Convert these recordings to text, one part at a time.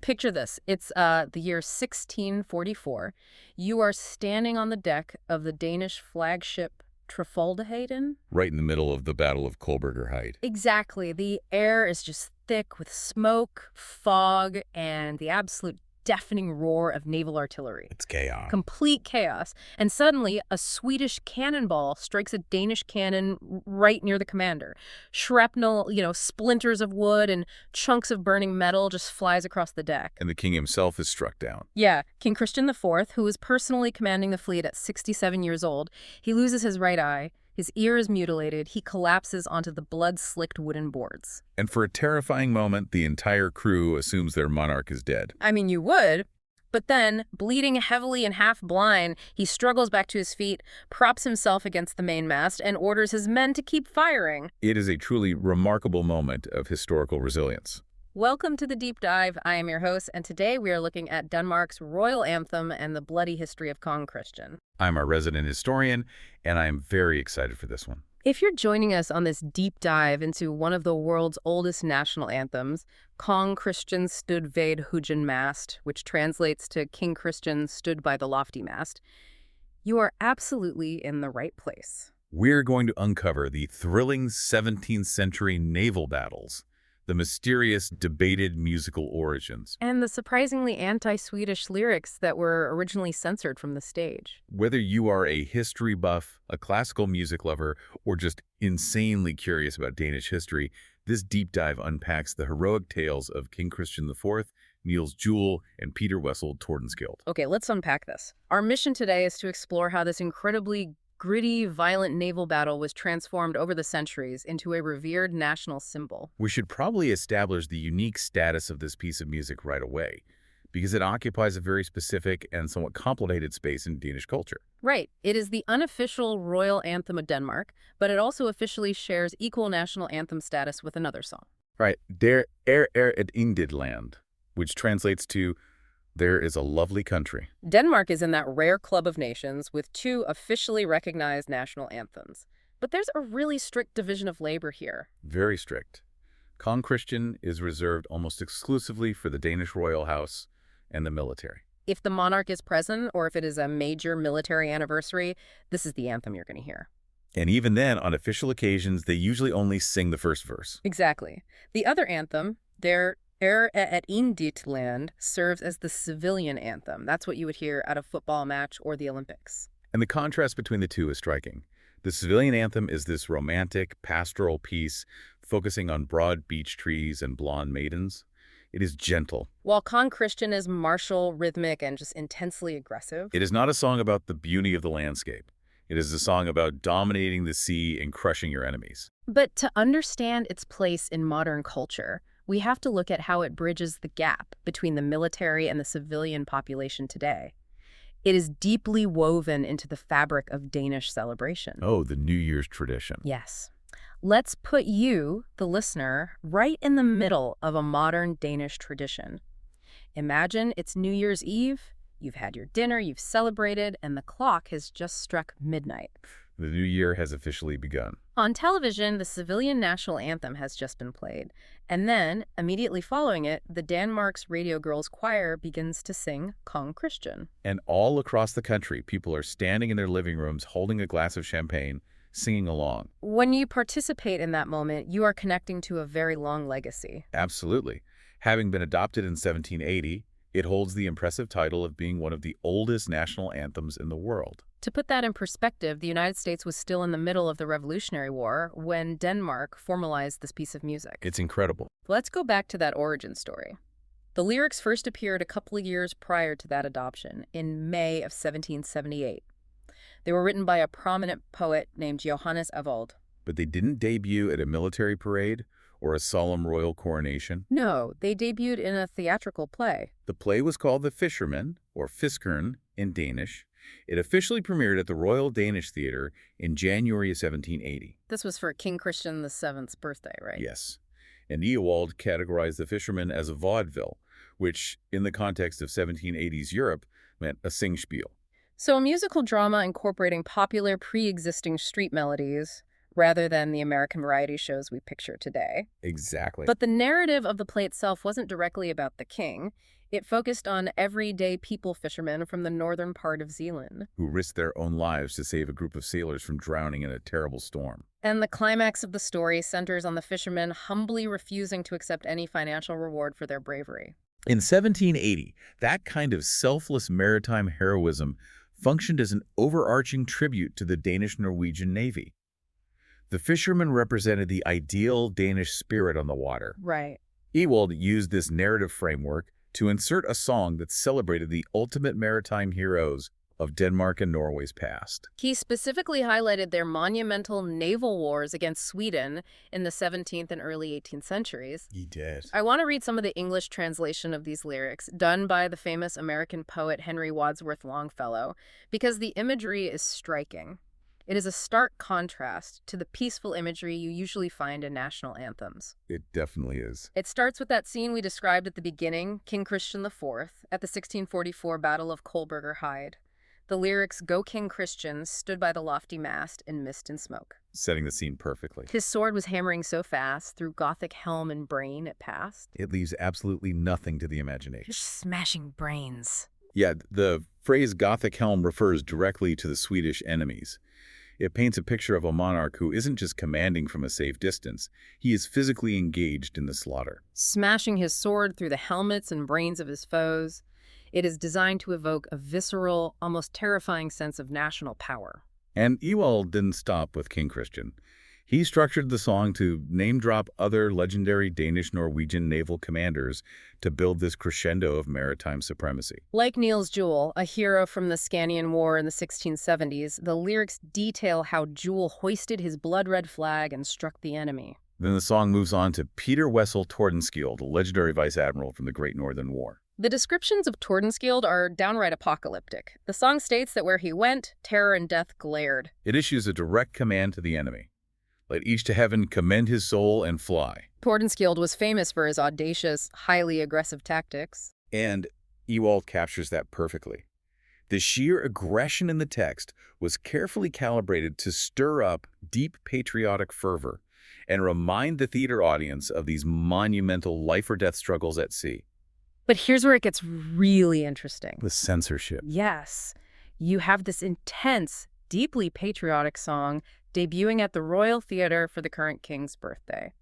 Picture this. It's the year 1644. You are standing on the deck of the Danish flagship Trafalgarhaven. Right in the middle of the Battle of Kolberger Height. Exactly. The air is just thick with smoke, fog, and the absolute deafening roar of naval artillery. It's chaos. Complete chaos. And suddenly, a Swedish cannonball strikes a Danish cannon right near the commander. Shrapnel, splinters of wood and chunks of burning metal just flies across the deck. And the king himself is struck down. Yeah, King Christian IV, who was personally commanding the fleet at 67 years old, he loses his right eye. His ear is mutilated. He collapses onto the blood-slicked wooden boards. And for a terrifying moment, the entire crew assumes their monarch is dead. I mean, you would. But then, bleeding heavily and half blind, he struggles back to his feet, props himself against the mainmast, and orders his men to keep firing. It is a truly remarkable moment of historical resilience. Welcome to the Deep Dive. I am your host, and today we are looking at Denmark's royal anthem and the bloody history of Kong Christian. I'm our resident historian, and I am very excited for this one. If you're joining us on this deep dive into one of the world's oldest national anthems, Kong Christian stood ved Højen mast, which translates to King Christian stood by the lofty mast, you are absolutely in the right place. We're going to uncover the thrilling 17th century naval battles, the mysterious, debated musical origins, and the surprisingly anti-Swedish lyrics that were originally censored from the stage. Whether you are a history buff, a classical music lover, or just insanely curious about Danish history, this deep dive unpacks the heroic tales of King Christian IV, Niels Juel, and Peter Wessel Tordenskjold. Okay, let's unpack this. Our mission today is to explore how this incredibly gritty, violent naval battle was transformed over the centuries into a revered national symbol. We should probably establish the unique status of this piece of music right away, because it occupies a very specific and somewhat complicated space in Danish culture. Right. It is the unofficial royal anthem of Denmark, but it also officially shares equal national anthem status with another song. Right. Der et intet land, which translates to there is a lovely country. Denmark is in that rare club of nations with two officially recognized national anthems. But there's a really strict division of labor here. Very strict. Kong Christian is reserved almost exclusively for the Danish royal house and the military. If the monarch is present, or if it is a major military anniversary, this is the anthem you're going to hear. And even then, on official occasions, they usually only sing the first verse. Exactly. The other anthem, Der et intet land, serves as the civilian anthem. That's what you would hear at a football match or the Olympics. And the contrast between the two is striking. The civilian anthem is this romantic, pastoral piece focusing on broad beech trees and blonde maidens. It is gentle. While Kong Christian is martial, rhythmic, and just intensely aggressive. It is not a song about the beauty of the landscape. It is a song about dominating the sea and crushing your enemies. But to understand its place in modern culture, we have to look at how it bridges the gap between the military and the civilian population today. It is deeply woven into the fabric of Danish celebration. Oh, the New Year's tradition. Yes. Let's put you, the listener, right in the middle of a modern Danish tradition. Imagine it's New Year's Eve, you've had your dinner, you've celebrated, and the clock has just struck midnight. The new year has officially begun. On television, the civilian national anthem has just been played. And then, immediately following it, the Denmark's Radio Girls Choir begins to sing Kong Christian. And all across the country, people are standing in their living rooms holding a glass of champagne, singing along. When you participate in that moment, you are connecting to a very long legacy. Absolutely. Having been adopted in 1780, it holds the impressive title of being one of the oldest national anthems in the world. To put that in perspective, the United States was still in the middle of the Revolutionary War when Denmark formalized this piece of music. It's incredible. Let's go back to that origin story. The lyrics first appeared a couple of years prior to that adoption, in May of 1778. They were written by a prominent poet named Johannes Avold. But they didn't debut at a military parade or a solemn royal coronation. No, they debuted in a theatrical play. The play was called The Fisherman, or Fiskeren in Danish. It officially premiered at the Royal Danish Theatre in January of 1780. This was for King Christian VII's birthday, right? Yes. And Ewald categorized The Fisherman as a vaudeville, which, in the context of 1780s Europe, meant a singspiel. So a musical drama incorporating popular pre-existing street melodies, rather than the American variety shows we picture today. Exactly. But the narrative of the play itself wasn't directly about the king. It focused on everyday people fishermen from the northern part of Zealand. Who risked their own lives to save a group of sailors from drowning in a terrible storm. And the climax of the story centers on the fishermen humbly refusing to accept any financial reward for their bravery. In 1780, that kind of selfless maritime heroism functioned as an overarching tribute to the Danish-Norwegian Navy. The fishermen represented the ideal Danish spirit on the water. Right. Ewald used this narrative framework to insert a song that celebrated the ultimate maritime heroes of Denmark and Norway's past. He specifically highlighted their monumental naval wars against Sweden in the 17th and early 18th centuries. He did. I want to read some of the English translation of these lyrics, done by the famous American poet Henry Wadsworth Longfellow, because the imagery is striking. It is a stark contrast to the peaceful imagery you usually find in national anthems. It definitely is. It starts with that scene we described at the beginning, King Christian IV, at the 1644 Battle of Kolberger Heide. The lyrics, "Go King Christian," stood by the lofty mast in mist and smoke. Setting the scene perfectly. His sword was hammering so fast, through Gothic helm and brain it passed. It leaves absolutely nothing to the imagination. Just smashing brains. Yeah, the phrase Gothic helm refers directly to the Swedish enemies. It paints a picture of a monarch who isn't just commanding from a safe distance, he is physically engaged in the slaughter. Smashing his sword through the helmets and brains of his foes. It is designed to evoke a visceral, almost terrifying sense of national power. And Ewald didn't stop with King Christian. He structured the song to name-drop other legendary Danish-Norwegian naval commanders to build this crescendo of maritime supremacy. Like Niels Juel, a hero from the Scanian War in the 1670s, the lyrics detail how Juel hoisted his blood-red flag and struck the enemy. Then the song moves on to Peter Wessel Tordenskiold, a legendary vice admiral from the Great Northern War. The descriptions of Tordenskiold are downright apocalyptic. The song states that where he went, terror and death glared. It issues a direct command to the enemy. Let each to heaven commend his soul and fly. Tordenskiold was famous for his audacious, highly aggressive tactics. And Ewald captures that perfectly. The sheer aggression in the text was carefully calibrated to stir up deep patriotic fervor and remind the theater audience of these monumental life-or-death struggles at sea. But here's where it gets really interesting. The censorship. Yes, you have this intense, deeply patriotic song debuting at the Royal Theatre for the current king's birthday.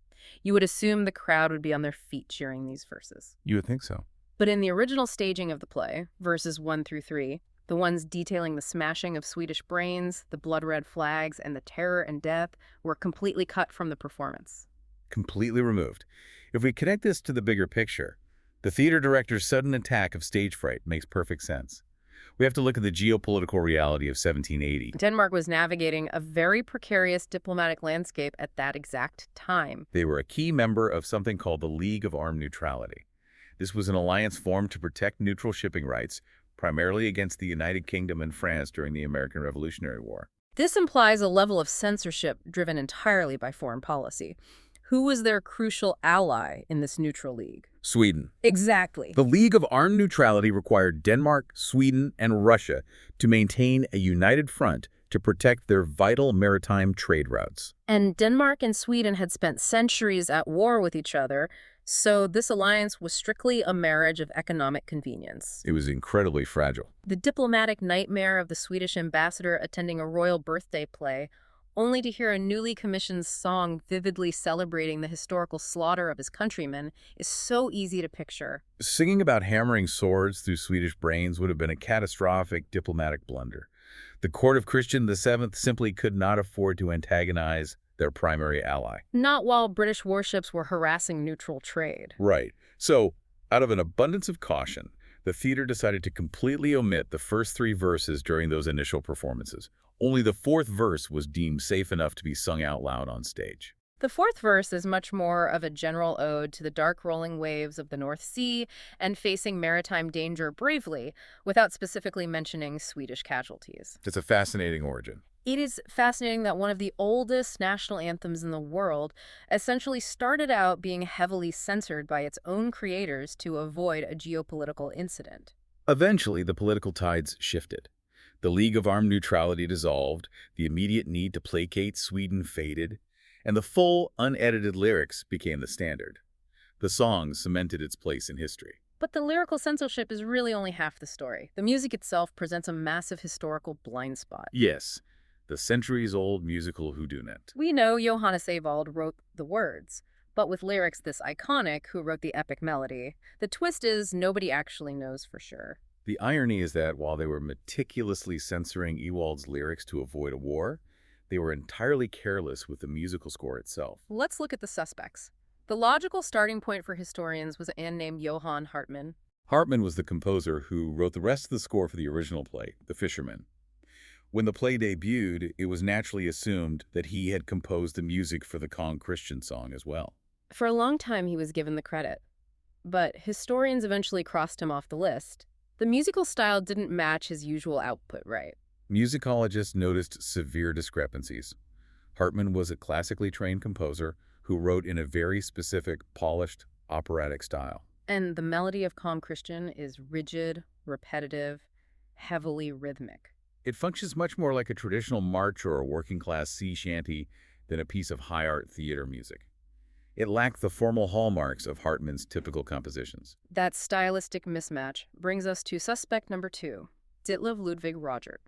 You would assume the crowd would be on their feet cheering these verses. You would think so. But in the original staging of the play, verses 1 through 3, the ones detailing the smashing of Swedish brains, the blood-red flags, and the terror and death were completely cut from the performance. Completely removed. If we connect this to the bigger picture, the theater director's sudden attack of stage fright makes perfect sense. We have to look at the geopolitical reality of 1780. Denmark was navigating a very precarious diplomatic landscape at that exact time. They were a key member of something called the League of Armed Neutrality. This was an alliance formed to protect neutral shipping rights, primarily against the United Kingdom and France during the American Revolutionary War. This implies a level of censorship driven entirely by foreign policy. Who was their crucial ally in this neutral league? Sweden. Exactly. The League of Armed Neutrality required Denmark, Sweden, and Russia to maintain a united front to protect their vital maritime trade routes. And Denmark and Sweden had spent centuries at war with each other, so this alliance was strictly a marriage of economic convenience. It was incredibly fragile. The diplomatic nightmare of the Swedish ambassador attending a royal birthday play, only to hear a newly commissioned song vividly celebrating the historical slaughter of his countrymen, is so easy to picture. Singing about hammering swords through Swedish brains would have been a catastrophic diplomatic blunder. The court of Christian VII simply could not afford to antagonize their primary ally. Not while British warships were harassing neutral trade. Right. So, out of an abundance of caution, the theater decided to completely omit the first 3 verses during those initial performances. Only the 4th verse was deemed safe enough to be sung out loud on stage. The 4th verse is much more of a general ode to the dark rolling waves of the North Sea and facing maritime danger bravely, without specifically mentioning Swedish casualties. It's a fascinating origin. It is fascinating that one of the oldest national anthems in the world essentially started out being heavily censored by its own creators to avoid a geopolitical incident. Eventually, the political tides shifted. The League of Armed Neutrality dissolved, the immediate need to placate Sweden faded, and the full, unedited lyrics became the standard. The song cemented its place in history. But the lyrical censorship is really only half the story. The music itself presents a massive historical blind spot. Yes, the centuries-old musical whodunit. We know Johannes Evald wrote the words, but with lyrics this iconic, who wrote the epic melody, the twist is nobody actually knows for sure. The irony is that while they were meticulously censoring Ewald's lyrics to avoid a war, they were entirely careless with the musical score itself. Let's look at the suspects. The logical starting point for historians was a man named Johann Hartmann. Hartmann was the composer who wrote the rest of the score for the original play, The Fisherman. When the play debuted, it was naturally assumed that he had composed the music for the Kong Christian song as well. For a long time he was given the credit, but historians eventually crossed him off the list. The musical style didn't match his usual output, right? Musicologists noticed severe discrepancies. Hartmann was a classically trained composer who wrote in a very specific, polished, operatic style. And the melody of Calm Christian is rigid, repetitive, heavily rhythmic. It functions much more like a traditional march or a working-class sea shanty than a piece of high-art theater music. It lacked the formal hallmarks of Hartmann's typical compositions. That stylistic mismatch brings us to suspect number 2, Ditlev Ludwig Rogert.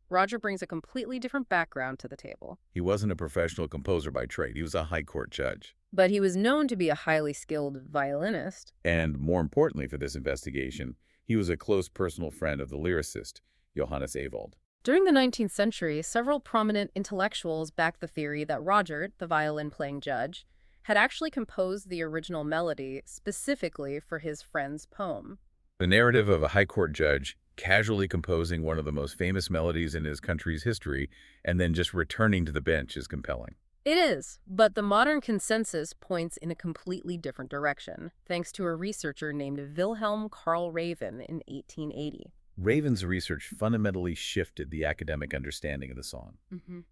Roger brings a completely different background to the table. He wasn't a professional composer by trade. He was a high court judge. But he was known to be a highly skilled violinist. And more importantly for this investigation, he was a close personal friend of the lyricist, Johannes Evald. During the 19th century, several prominent intellectuals backed the theory that Rogert, the violin-playing judge, had actually composed the original melody specifically for his friend's poem. The narrative of a high court judge casually composing one of the most famous melodies in his country's history and then just returning to the bench is compelling. It is, but the modern consensus points in a completely different direction, thanks to a researcher named Wilhelm Karl Raven in 1880. Raven's research fundamentally shifted the academic understanding of the song.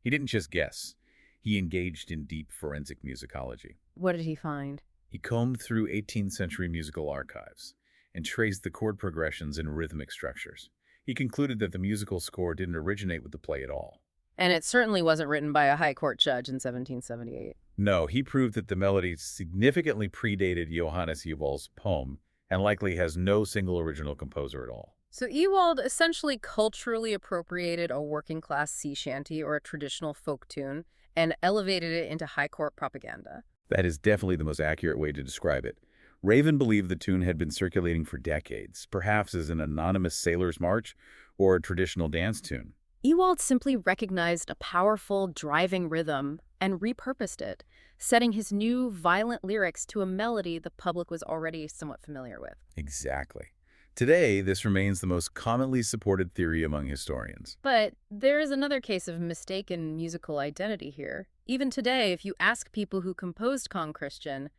He didn't just guess. He engaged in deep forensic musicology. What did he find? He combed through 18th century musical archives and traced the chord progressions and rhythmic structures. He concluded that the musical score didn't originate with the play at all. And it certainly wasn't written by a high court judge in 1778. No, he proved that the melody significantly predated Johannes Ewald's poem and likely has no single original composer at all. So Ewald essentially culturally appropriated a working-class sea shanty or a traditional folk tune and elevated it into high court propaganda. That is definitely the most accurate way to describe it. Raven believed the tune had been circulating for decades, perhaps as an anonymous sailor's march or a traditional dance tune. Ewald simply recognized a powerful, driving rhythm and repurposed it, setting his new, violent lyrics to a melody the public was already somewhat familiar with. Exactly. Today, this remains the most commonly supported theory among historians. But there is another case of mistaken musical identity here. Even today, if you ask people who composed Kong Christian,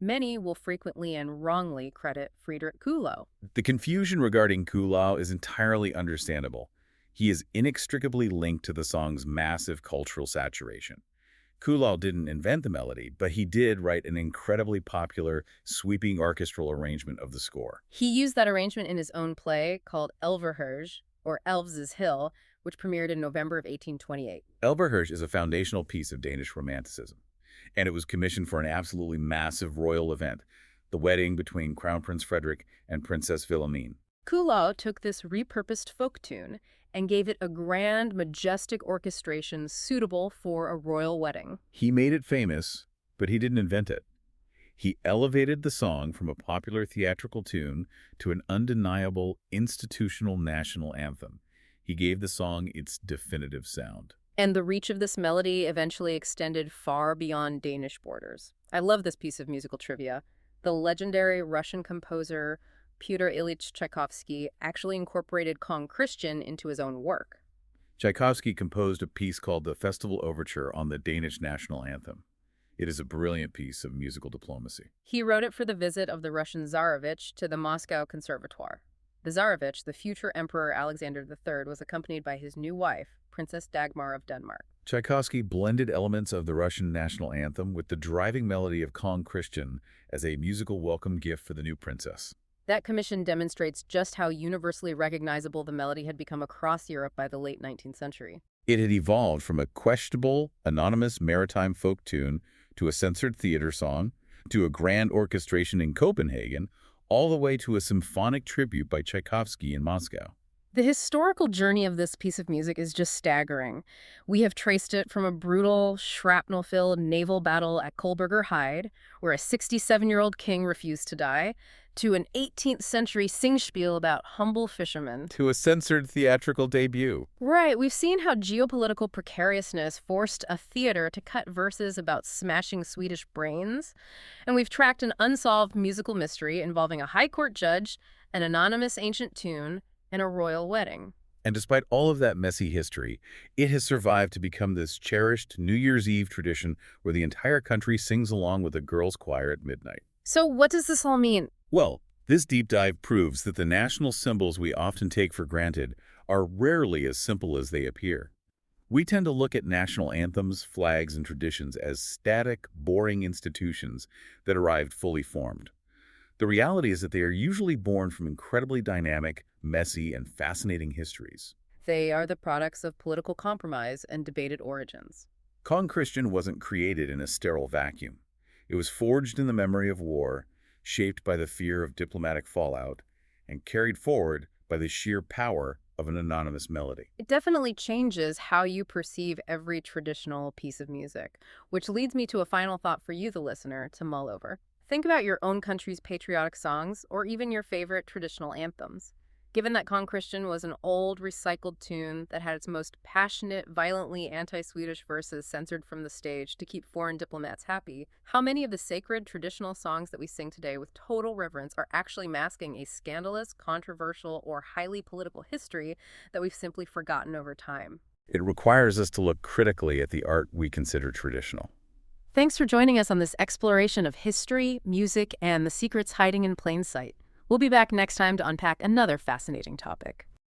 many will frequently and wrongly credit Friedrich Kuhlau. The confusion regarding Kuhlau is entirely understandable. He is inextricably linked to the song's massive cultural saturation. Kuhlau didn't invent the melody, but he did write an incredibly popular, sweeping orchestral arrangement of the score. He used that arrangement in his own play called Elverhage, or Elves' Hill, which premiered in November of 1828. Elverhage is a foundational piece of Danish Romanticism, and it was commissioned for an absolutely massive royal event, the wedding between Crown Prince Frederick and Princess Wilhelmine. Kuhlau took this repurposed folk tune and gave it a grand, majestic orchestration suitable for a royal wedding. He made it famous, but he didn't invent it. He elevated the song from a popular theatrical tune to an undeniable institutional national anthem. He gave the song its definitive sound. And the reach of this melody eventually extended far beyond Danish borders. I love this piece of musical trivia. The legendary Russian composer Pyotr Ilyich Tchaikovsky actually incorporated Kong Christian into his own work. Tchaikovsky composed a piece called the Festival Overture on the Danish national anthem. It is a brilliant piece of musical diplomacy. He wrote it for the visit of the Russian Tsarevich to the Moscow Conservatoire. The Tsarevich, the future Emperor Alexander III, was accompanied by his new wife, Princess Dagmar of Denmark. Tchaikovsky blended elements of the Russian national anthem with the driving melody of Kong Christian as a musical welcome gift for the new princess. That commission demonstrates just how universally recognizable the melody had become across Europe by the late 19th century. It had evolved from a questionable, anonymous maritime folk tune to a censored theater song, to a grand orchestration in Copenhagen, all the way to a symphonic tribute by Tchaikovsky in Moscow. The historical journey of this piece of music is just staggering. We have traced it from a brutal, shrapnel-filled naval battle at Kolberger Heide, where a 67-year-old king refused to die, to an 18th century singspiel about humble fishermen. To a censored theatrical debut. Right, we've seen how geopolitical precariousness forced a theater to cut verses about smashing Swedish brains, and we've tracked an unsolved musical mystery involving a high court judge, an anonymous ancient tune, and a royal wedding. And despite all of that messy history, it has survived to become this cherished New Year's Eve tradition where the entire country sings along with a girls' choir at midnight. So what does this all mean? Well, this deep dive proves that the national symbols we often take for granted are rarely as simple as they appear. We tend to look at national anthems, flags, and traditions as static, boring institutions that arrived fully formed. The reality is that they are usually born from incredibly dynamic, messy, and fascinating histories. They are the products of political compromise and debated origins. Kong Christian wasn't created in a sterile vacuum. It was forged in the memory of war, shaped by the fear of diplomatic fallout, and carried forward by the sheer power of an anonymous melody. It definitely changes how you perceive every traditional piece of music, which leads me to a final thought for you, the listener, to mull over. Think about your own country's patriotic songs, or even your favorite traditional anthems. Given that Kong Christian was an old, recycled tune that had its most passionate, violently anti-Swedish verses censored from the stage to keep foreign diplomats happy, how many of the sacred traditional songs that we sing today with total reverence are actually masking a scandalous, controversial, or highly political history that we've simply forgotten over time? It requires us to look critically at the art we consider traditional. Thanks for joining us on this exploration of history, music, and the secrets hiding in plain sight. We'll be back next time to unpack another fascinating topic.